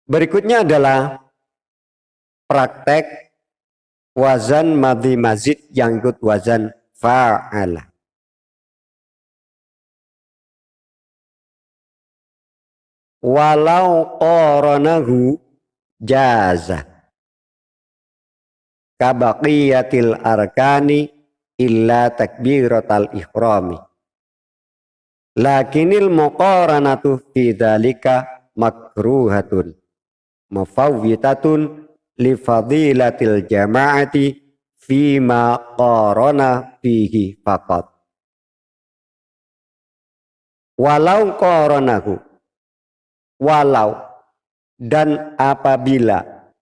Berikutnya adalah praktek wazan madhi mazid yang ikut wazan fa'ala. Walau qaranahu jaza kabaqiyatil arkani illa takbiratal ihrami. Lakinil muqaranatu fi dzalika makruhatun mufawwitatun li fadilatil jama'ati fima qarana fihi faqat. Walau qaranahu, walau dan apabila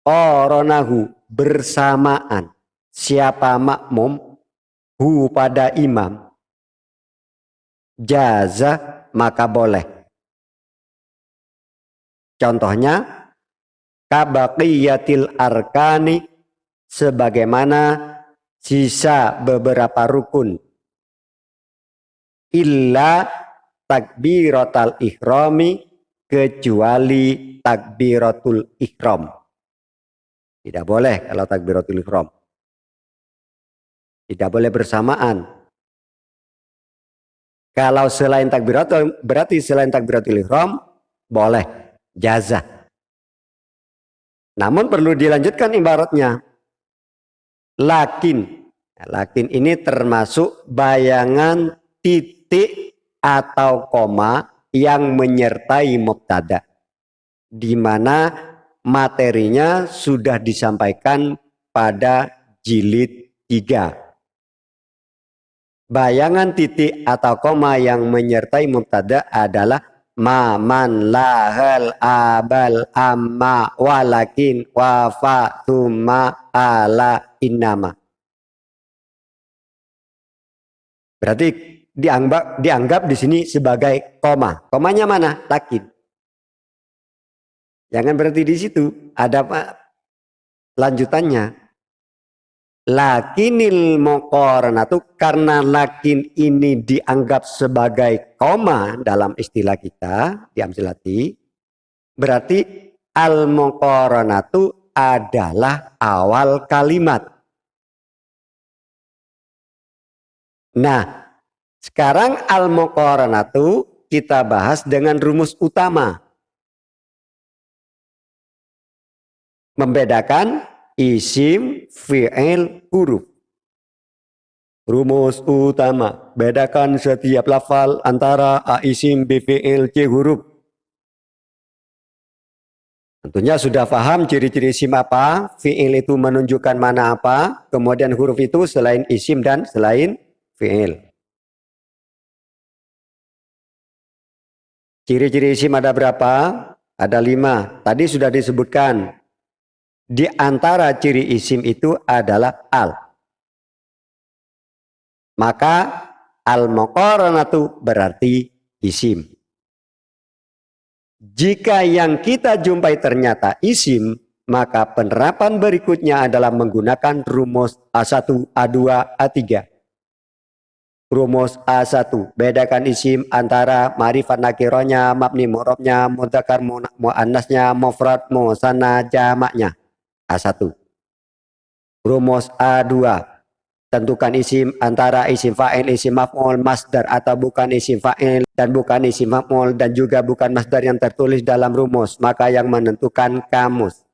qaranahu bersamaan siapa makmum hu pada imam jaza maka boleh. Contohnya kabaqiyatil arkani sebagaimana sisa beberapa rukun illa takbiratul ihrami kecuali takbiratul ihram. Tidak boleh kalau takbiratul ihram. Tidak boleh bersamaan. Kalau selain takbiratul, berarti selain takbiratul ihram boleh jaza. Namun perlu dilanjutkan ibaratnya. Lakin ini termasuk bayangan titik atau koma yang menyertai mubtada, di mana materinya sudah disampaikan pada jilid 3. Bayangan titik atau koma yang menyertai mubtada adalah ma, man, lahal, abal, amma, walakin, wafa, tuma, ala, innama. Berarti dianggap di sini sebagai koma. Komanya mana? Lakin. Jangan berarti di situ. Ada apa? Lanjutannya. Lakinil muqaranatu, karena lakin ini dianggap sebagai koma dalam istilah kita di Amsilati, berarti al muqaranatu adalah awal kalimat. Nah, sekarang al muqaranatu kita bahas dengan rumus utama. Membedakan isim, fi'il, huruf. Rumus utama, bedakan setiap lafal antara a isim, b fi'il, c huruf. Tentunya sudah paham ciri-ciri isim apa, fi'il itu menunjukkan mana apa, kemudian huruf itu selain isim dan selain fi'il. Ciri-ciri isim ada berapa? Ada 5. Tadi sudah disebutkan. Di antara ciri isim itu adalah al. Maka al-muqaranatu berarti isim. Jika yang kita jumpai ternyata isim, maka penerapan berikutnya adalah menggunakan rumus A1, A2, A3. Rumus A1, bedakan isim antara ma'rifat nakirohnya, mabni mu'rabnya, mudzakkar muannasnya, mufrad musanna jamaknya. A1. Rumus A2, tentukan isim antara isim fa'il, isim maf'ul, masdar atau bukan isim fa'il dan bukan isim maf'ul dan juga bukan masdar yang tertulis dalam rumus, maka yang menentukan kamus.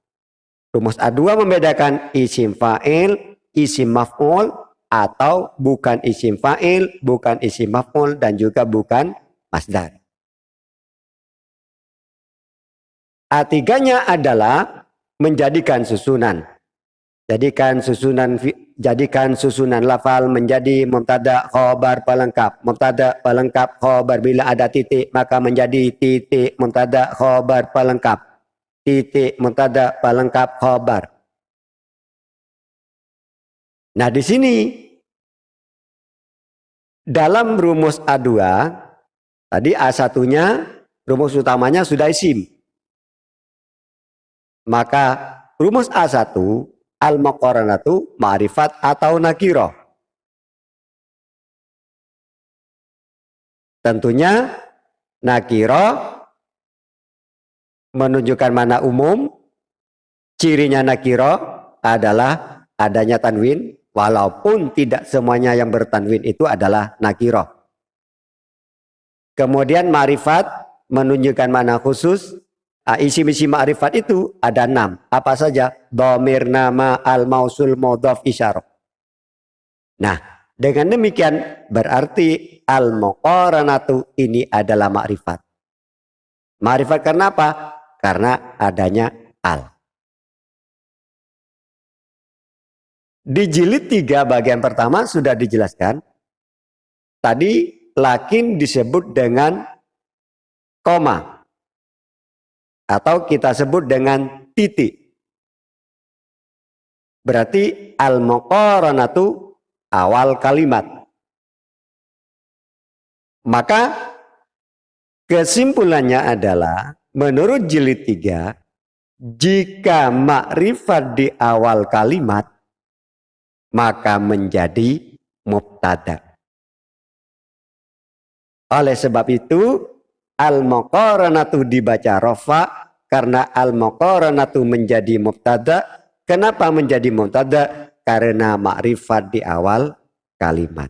Rumus A2 membedakan isim fa'il, isim maf'ul atau bukan isim fa'il, bukan isim maf'ul dan juga bukan masdar. A3-nya adalah menjadikan susunan. Jadikan susunan lafal menjadi mubtada khobar pelengkap. Mubtada pelengkap khobar, bila ada titik maka menjadi titik mubtada khobar pelengkap. Titik mubtada pelengkap khobar. Nah, di sini dalam rumus A2 tadi A1-nya rumus utamanya sudah isim. Maka rumus A1 al-muqaranatu ma'rifat atau nakiroh. Tentunya nakiroh menunjukkan mana umum. Cirinya nakiro adalah adanya tanwin, walaupun tidak semuanya yang bertanwin itu adalah nakiro. Kemudian ma'rifat menunjukkan mana khusus. Isim-isim ma'rifat itu ada 6. Apa saja? Dhamir, nama, al-mausul, mudhaf, isyarah. Nah, dengan demikian berarti al-muqaranatu ini adalah ma'rifat. Ma'rifat karena apa? Karena adanya al. Di jilid 3 bagian pertama sudah dijelaskan. Tadi lakin disebut dengan koma. Atau kita sebut dengan titik. Berarti al-muqaranatu awal kalimat. Maka kesimpulannya adalah menurut jilid 3, jika makrifat di awal kalimat maka menjadi mubtada. Oleh sebab itu al-muqaranatu dibaca rafa karena al-muqaranatu menjadi mubtada. Kenapa menjadi mubtada? Karena makrifat di awal kalimat.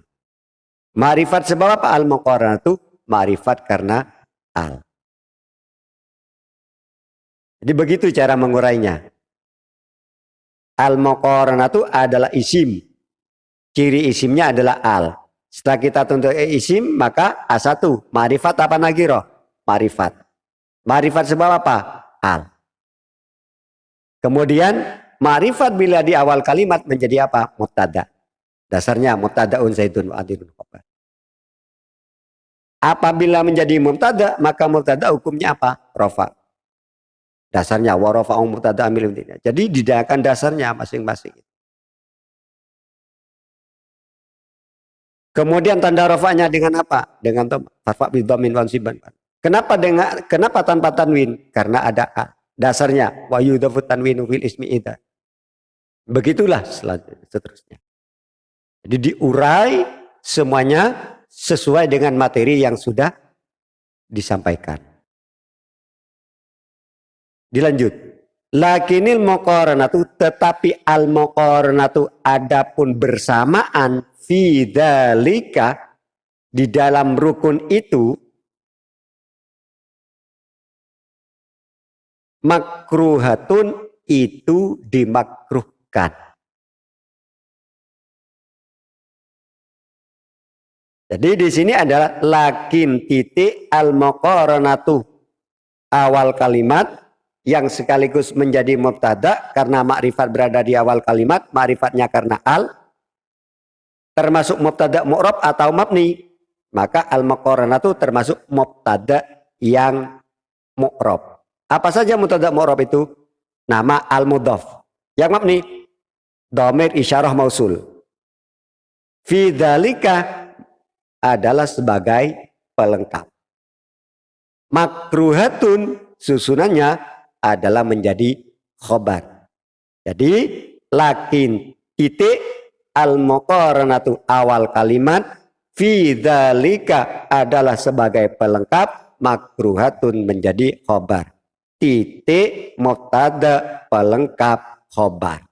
Makrifat sebab apa? Al-muqaranatu makrifat karena al. Jadi begitu cara mengurainya. Al-muqaranatu adalah isim. Ciri isimnya adalah al. Setelah kita tuntut isim, maka A1. Ma'rifat apa nagiroh? Ma'rifat. Ma'rifat sebab apa? Al. Kemudian ma'rifat bila di awal kalimat menjadi apa? Mubtada. Dasarnya mubtadaun zaidun wa adilun khobar. Apabila menjadi mubtada, maka mubtada hukumnya apa? Rafa. Dasarnya warafa'u mubtada amil. Jadi didakan dasarnya masing-masing. Kemudian tanda rafa'nya dengan apa? Dengan farfa' bi dhammin wansiban. Kenapa tanpa tanwin? Karena ada a. Dasarnya wa yudhafu tanwinu fil ismi idza. Begitulah seterusnya. Jadi diurai semuanya sesuai dengan materi yang sudah disampaikan. Dilanjut. Lakinil muqaranatu, tetapi al muqaranatu adapun bersamaan fi dzalika di dalam rukun itu makruhatun itu dimakruhkan. Jadi di sini adalah lakin titik al muqaranatu awal kalimat yang sekaligus menjadi mubtada karena makrifat berada di awal kalimat, makrifatnya karena al, termasuk mubtada mu'rab atau mabni, maka al muqaranatu termasuk mubtada yang mu'rab. Apa saja mubtada mu'rab itu? Nama al mudhaf. Yang mabni dhamir isyarah mausul. Fi dzalika adalah sebagai pelengkap. Makruhatun susunannya adalah menjadi khobar. Jadi lakin titik al muqaranatu awal kalimat fi dzalika adalah sebagai pelengkap, makruhatun menjadi khobar. Titik mubtada pelengkap khobar.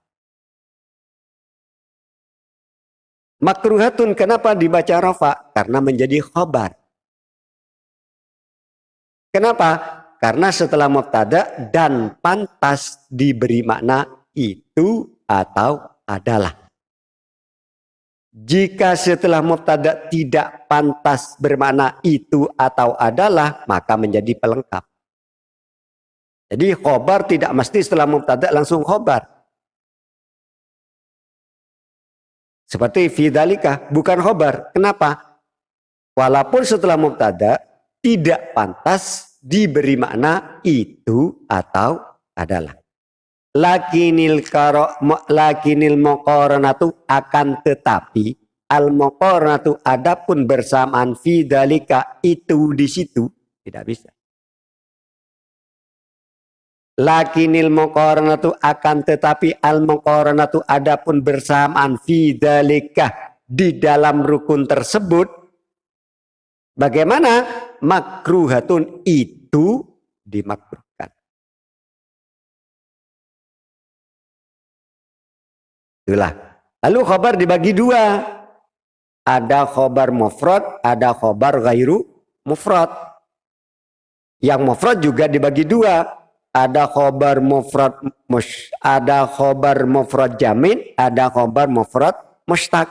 Makruhatun kenapa dibaca rafa? Karena menjadi khobar. Kenapa? Karena setelah mubtada dan pantas diberi makna itu atau adalah. Jika setelah mubtada tidak pantas bermakna itu atau adalah, maka menjadi pelengkap. Jadi khobar tidak mesti setelah mubtada langsung khobar. Seperti fi dzalika bukan khobar. Kenapa? Walaupun setelah mubtada tidak pantas diberi makna itu atau adalah. Lakinil muqaranatu akan tetapi al muqaranatu adapun bersamaan fi dzalika itu di situ tidak bisa. Lakinil muqaranatu akan tetapi al muqaranatu adapun bersamaan fi dzalika di dalam rukun tersebut bagaimana? Makruhatun itu dimakruhkan. Itulah. Lalu khobar dibagi dua. Ada khobar mufrad, ada khobar ghairu mufrad. Yang mufrad juga dibagi dua. Ada khobar mufrad ada khobar mufrad jamid, ada khobar mufrad mustaq.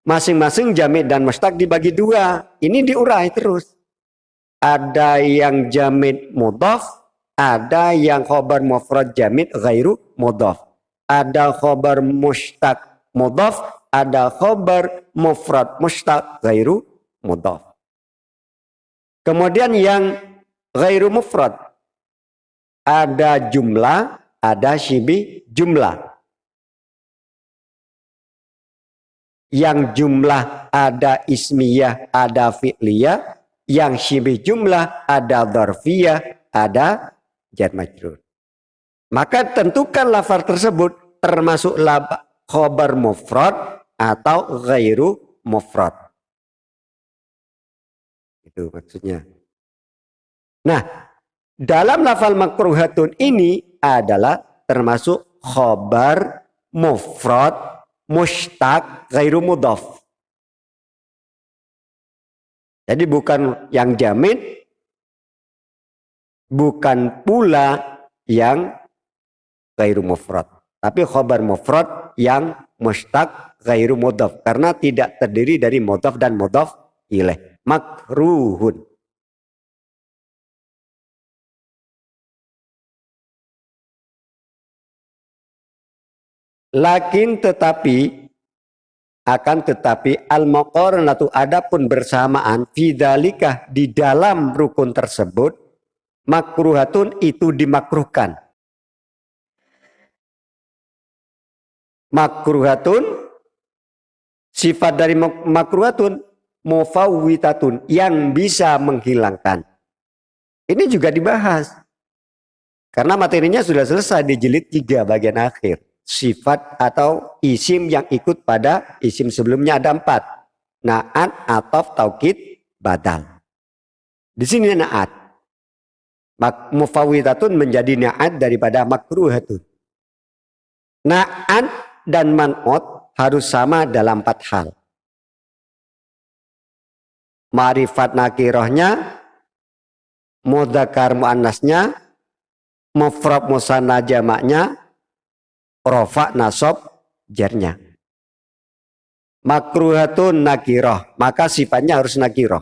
Masing-masing jamid dan mustaq dibagi dua. Ini diurai terus. Ada yang jamid mudhaf, ada yang khobar mufrad jamid ghairu mudhaf. Ada khobar mustaq mudhaf, ada khobar mufrad mustaq ghairu mudhaf. Kemudian yang ghairu mufrad, ada jumlah, ada syibih jumlah. Yang jumlah ada ismiyah, ada fi'liyah. Yang syibih jumlah ada dzarfiyah, ada jar majrur. Maka tentukan lafaz tersebut termasuk khobar mufrad atau ghairu mufrad. Itu maksudnya. Nah, dalam lafal makruhatun ini adalah termasuk khobar mufrad mustaq ghairu mudhaf. Jadi bukan yang jamid, bukan pula yang ghairu mufrad, tapi khobar mufrad yang mustaq ghairu mudhaf, karena tidak terdiri dari mudhaf dan mudhaf ilaih. Makruhun. Lakin tetapi, akan tetapi al-muqaranatu adapun bersamaan fidzalika di dalam rukun tersebut makruhatun itu dimakruhkan. Makruhatun sifat dari makruhatun mufawwitatun yang bisa menghilangkan. Ini juga dibahas. Karena materinya sudah selesai di jilid 3 bagian akhir. Sifat atau isim yang ikut pada isim sebelumnya ada 4. Na'at, ataf, taukid, badal. Di sini na'at. Mufawwitatun menjadi na'at daripada makruhatun. Na'at dan man'ot harus sama dalam 4 hal. Ma'rifat nakirohnya, mudzakkar muannasnya, mufrad musanna jamaknya, rofa nasab jarnya. Makruhatun nakiroh, maka sifatnya harus nakiroh.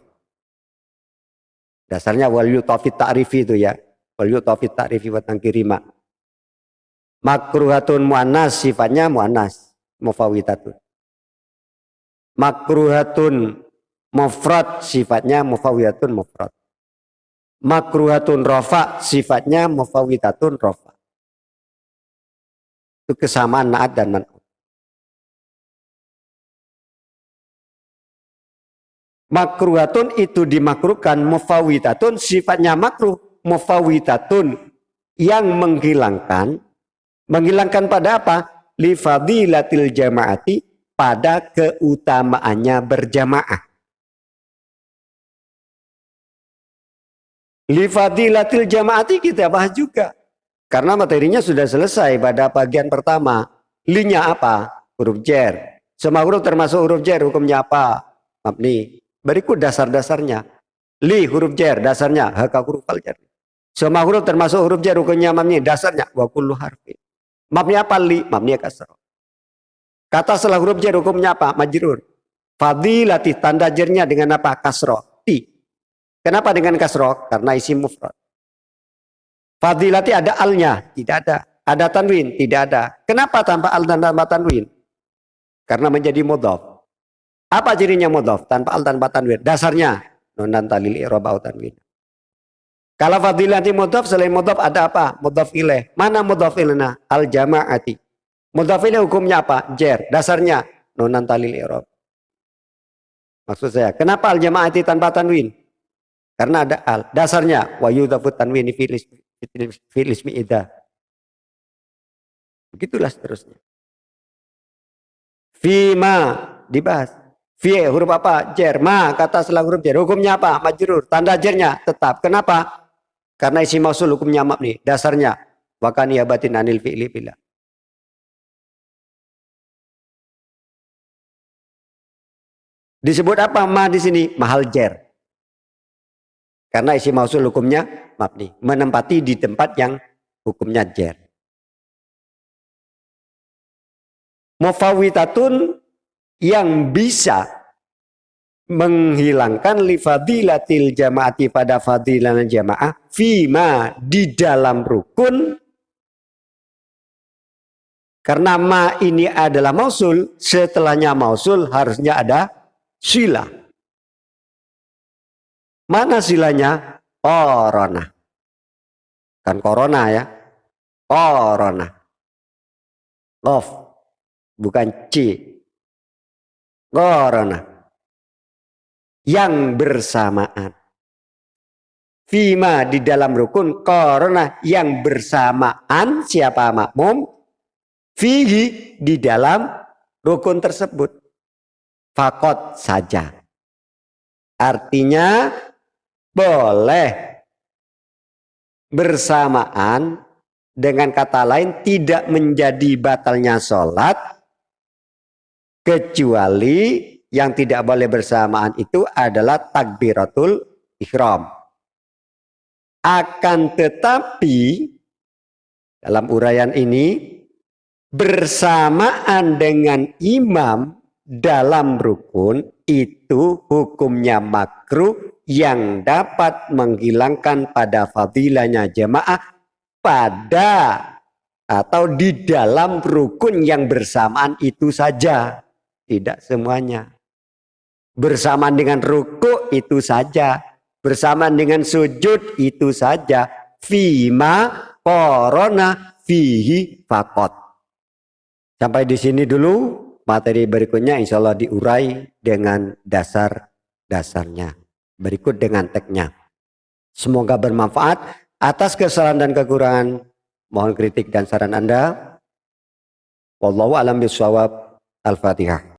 Dasarnya wal yutafit ta'rifi itu ya. Wal yutafit ta'rifi wa tangkirima. Makruhatun muannas, sifatnya muannas, mufawwitatun. Makruhatun mufrad, sifatnya mufawwitatun mufrad. Makruhatun rofa, sifatnya mufawwitatun rofa. Itu kesamaan na'at dan man'ut. Makruhatun itu dimakruhkan, mufawwitatun sifatnya makruh, mufawwitatun yang menghilangkan pada apa? Li fadilatil jamaati, pada keutamaannya berjamaah. Li fadilatil jamaati kita bahas juga. Karena materinya sudah selesai pada bagian pertama. Linya apa? Huruf jar. Semua huruf termasuk huruf jar, hukumnya apa? Mabni. Berikut dasar-dasarnya. Li huruf jar, dasarnya haka huruf al jar. Semua huruf termasuk huruf jar, hukumnya mabni, dasarnya wa kullu harfin. Mabni apa? Li, mabni kasrah. Kata setelah huruf jar, hukumnya apa? Majrur. Fadilati, tanda jarnya dengan apa? Kasrah. Ti. Kenapa dengan kasrah? Karena isim mufrad. Fadilati ada alnya, tidak ada. Ada tanwin, tidak ada. Kenapa tanpa al dan tanpa tanwin? Karena menjadi mudhaf. Apa cirinya mudhaf? Tanpa al tanpa tanwin. Dasarnya nun dan talil i'rab au tanwin. Kalau fadilati mudhaf, selain mudhaf ada apa? Mudhaf ilaih. Mana mudhaf ilaihna? Al jama'ati. Mudhaf ilaih hukumnya apa? Jar. Dasarnya nun dan talil i'rab. Maksud saya, kenapa al jama'ati tanpa tanwin? Karena ada al. Dasarnya wa yudhafu tanwini fil ismi idza. Begitulah seterusnya. Fima dibahas. Fi huruf apa? Jar. Ma kata setelah huruf jar. Hukumnya apa? Majrur. Tanda jarnya tetap. Kenapa? Karena isim mausul hukumnya mabni. Dasarnya wa kan yabatin anil fi'li bila. Disebut apa ma di sini? Mahal jer. Karena isim mausul hukumnya mabni, menempati di tempat yang hukumnya jer. Mufawitatun yang bisa menghilangkan li fadilatil jamaati pada fadilah jamaah fima di dalam rukun, karena ma ini adalah mausul, setelahnya mausul harusnya ada sila. Mana silanya? Korona. Kan corona ya. Korona. Love. Bukan C. Korona. Yang bersamaan. Fima di dalam rukun. Korona yang bersamaan. Siapa makmum? Fihi di dalam rukun tersebut. Fakot saja. Artinya boleh bersamaan, dengan kata lain tidak menjadi batalnya sholat, kecuali yang tidak boleh bersamaan itu adalah takbiratul ihram. Akan tetapi dalam uraian ini bersamaan dengan imam dalam rukun itu hukumnya makruh yang dapat menghilangkan pada fadilahnya jamaah pada atau di dalam rukun yang bersamaan itu saja, tidak semuanya. Bersamaan dengan ruku itu saja, bersamaan dengan sujud itu saja. Fima korona fihi fakot. Sampai di sini dulu, materi berikutnya insya Allah diurai dengan dasar-dasarnya. Berikut dengan teksnya. Semoga bermanfaat. Atas kesalahan dan kekurangan, mohon kritik dan saran Anda. Wallahu a'lam bishawab. Al-Fatihah.